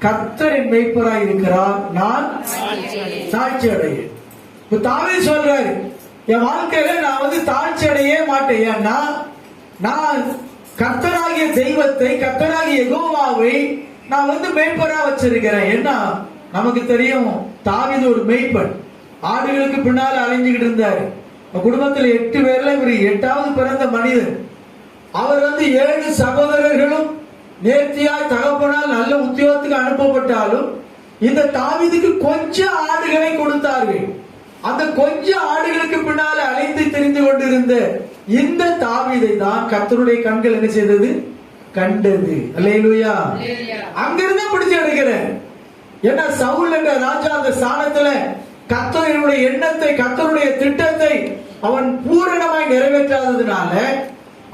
கர்த்தர் என் மேய்ப்பராய் இருக்கிறார், நான் தாழ்ச்சி அடையேன். இப்ப தாவீது சொல்றாரு, என் வாழ்க்கையில நான் தாழ்ச்சி அடையே மாட்டேன். ஏன்னா நான் கர்த்தராகிய தெய்வத்தை, கர்த்தராகிய யெகோவாவை நான் மேய்ப்பரா வச்சிருக்கிறேன். என்ன நமக்கு தெரியும், தாவீது ஒரு மேய்ப்பன், ஆடுகளுக்கு பின்னால அலைஞ்சுக்கிட்டு இருந்தாரு. குடும்பத்தில் 8 பேர்ல இவர் 8வது பிறந்த மனிதன். அவர் 7 சகோதரர்களும் நேர்த்தியாய் தகப்பனால் நல்ல உத்தியோகத்துக்கு அனுப்பப்பட்டாலும் இந்த தாவீதுக்கு கொஞ்சம் ஆடுகளை கொடுத்தார்கள். அந்த கொஞ்சம் ஆடுகளுக்கு பின்னால அலைந்து திரிந்து கொண்டிருந்த இந்த தாவீதை தான் கர்த்தருடைய கண்கள் என்ன செய்தது? கண்டது. அல்லேலூயா. அங்கிருந்து பிடிச்சு எடுக்கிறேன். ஏன்னா சவுல் என்ற ராஜா அந்த ஸ்தானத்துல கர்த்தருடைய எண்ணத்தை, கர்த்தருடைய திட்டத்தை அவன் பூரணமாய் நிறைவேற்றாததுனால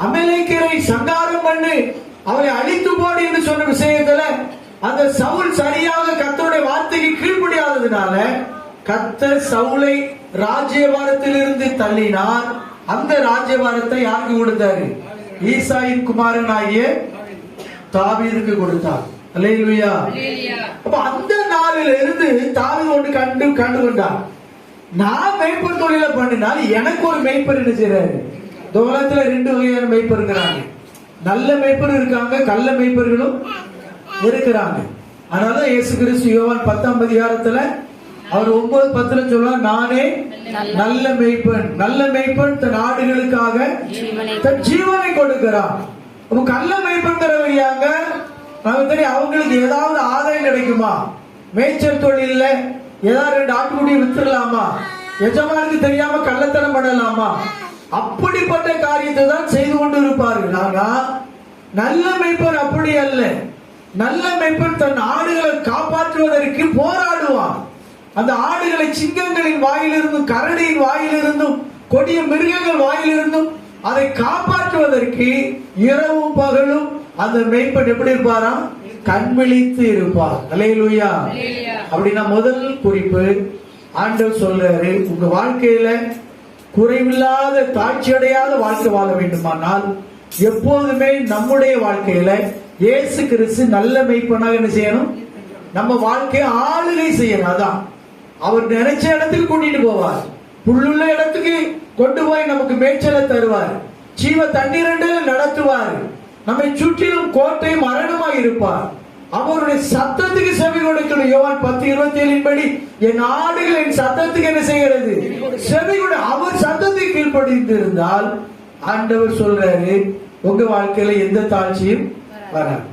அமலேக்கியரை சங்காரம் பண்ணி அவரை அழித்து போடு என்று சொன்ன விஷயத்துல அந்த சவுல் சரியாக கர்த்தருடைய வார்த்தைக்கு கீழ்ப்படியாததுனால கர்த்தர் சவுலை ராஜ்யபாரத்தில் இருந்து தள்ளினார். அந்த ராஜ்யபாரத்தை யாருக்கு கொடுத்தாரு? ஈசாயின் குமாரன் ஆகிய தாவீதுக்கு கொடுத்தார். அல்லேலூயா. அப்ப அந்த நாளில இருந்து தாவீது ஒன்று கண்டு கொண்டார். நான் மேய்ப்பர் தொழில பண்ணினால் எனக்கு ஒரு மேய்ப்பர் என்ன செய்யறாரு? உலகத்துல 2 வகையான மேய்ப்பர் இருக்கிறாங்க. நல்ல மேய்ப்பர் இருக்காங்க, கள்ள மேய்ப்பர்களும் இருக்கிறாங்க. அதனால இயேசு கிறிஸ்து யோவான் 10ஆம் அதிகாரத்துல அவர் 9:10 சொல்றார், நானே நல்ல மேய்ப்பன். நல்ல மேய்ப்பன் தன் ஆடுகளுக்காக தன் ஜீவனை கொடுக்கிறான். கள்ள மேய்ப்பன்கிறவங்க நமக்கு தெரியும், அவங்களுக்கு ஏதாவது ஆதாயம் கிடைக்குமா? மேய்ச்சல் தொழில ஏதாவது 2 ஆட்டுக்குட்டியை வித்துடலாமா? எஜமானுக்கு தெரியாம கள்ளத்தனம் பண்ணலாமா? அப்படிப்பட்ட காரியத்தை தான் செய்து கொண்டு இருப்பார்கள். ஆனா நல்ல மேய்ப்பன் அப்படி அல்ல. நல்ல மேய்ப்பன் தன் ஆடுகளை காப்பாற்றுவதற்கு போராடுவான். அந்த ஆடுகளை சிங்கங்களின் வாயிலிருந்தும், கரடியின் வாயிலிருந்தும், கொடிய மிருகங்கள் வாயிலிருந்தும் அதை காப்பாற்றுவதற்கு இரவும் பகலும் அந்த மேய்ப்பன் எப்படி இருப்பாராம்? கண்விழித்து இருப்பார். அல்லேலூயா. அப்படின்னா முதல் குறிப்பு ஆண்டவர் சொல்றாரு, உங்க வாழ்க்கையில குறைவில்லாத தாழ்ச்சி அடையாத வாழ்க்கை வாழ வேண்டுமானால் எப்போதுமே நம்முடைய வாழ்க்கையில இயேசு கிறிஸ்து நல்ல மேய்ப்பனாக என்ன செய்யணும்? நம்ம வாழ்க்கையை ஆளுகை செய்யணும். அதான் அவர் நினைச்ச இடத்துக்கு கூட்டிட்டு போவார். புல்லுள்ள இடத்துக்கு கொண்டு போய் நமக்கு மேய்ச்சலை தருவார். ஜீவ தண்ணீரண்டில் நடத்துவார். நம்மை சுற்றிலும் கோட்டை மரணமாய் இருப்பார். அவருடைய சத்தத்துக்கு செவி கொடுக்கணும். யோவான் 10:27 படி என் ஆடுகள் என் சத்தத்துக்கு என்ன செய்கிறது? செவி கொடு. அவர் சத்தத்துக்கு கீழ்ப்படிந்து இருந்தால் ஆண்டவர் சொல்றாரு, உங்க வாழ்க்கையில எந்த தாழ்ச்சியும் வராது.